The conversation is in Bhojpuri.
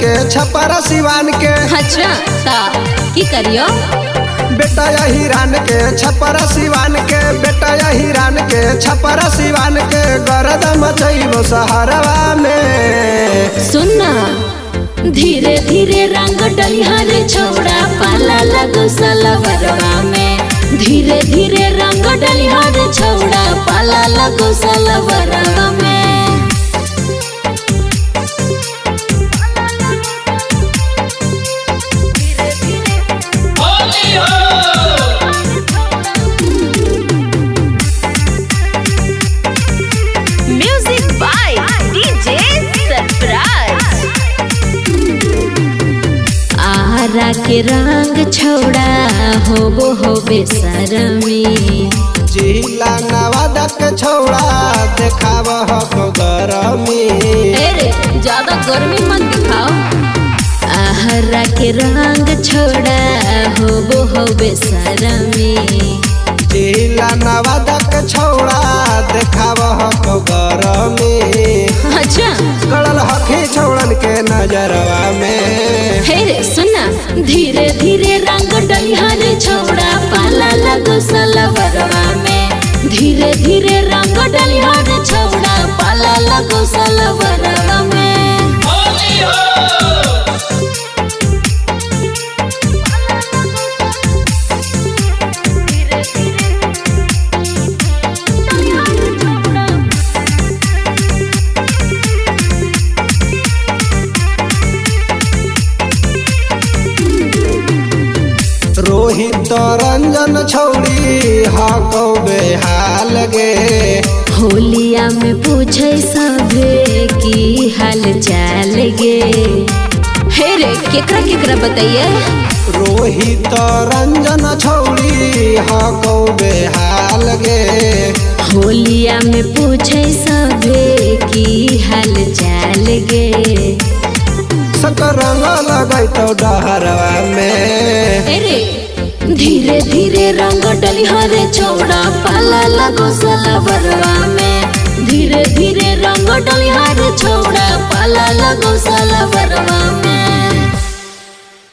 के छपरा सिवान के। अच्छा ता की करियो बेटा या हिरान के छपरा सिवान के, बेटा या हिरान के छपरा सिवान के, गरदा मचैबो सहरवा में। सुनना धीरे धीरे रंग डलिया रे छोड़ा पाला लगो सलवरवा में। धीरे धीरे रंग डलिया रे छोड़ा पाला लगो सलवरवा में। Music by DJ surprise. Ara के रंग छोड़ा हो बेसरमी। जिला नवादा के छोड़ा देखाव हो गरमी। अरे ज्यादा गर्मी मत दिखाओ। आहरा के रंग छोड़ा हो बेसरमी। जिला नवादा के छोड़ा देखाव हो गरमी। अच्छा गड़ल हखी छोड़न के नजरवा में। हे रे सुना धीरे धीरे रंग डलिया रे छोड़ा पाला लगो सलवरवा में। धीरे धीरे रंग डलिया रे छोड़ा पाला लगो सलवरवा में। रोहित रंजन छौड़ी हको बेहाल गे। होलिया में पूछे सभे की हाल चाल गे। हे रे केकरा केकरा बताइए। रोहित रंजन छौड़ी हको बेहाल गे। होलिया में पूछे सभे की हाल चाल गे। सकर रंग लगाई तो डहरवा में। अरे धीरे धीरे रंग डलिया रे छोड़ा पाला लगो सलवरवा में। धीरे धीरे रंग डलिया रे छोड़ा पाला लगो सलवरवा में।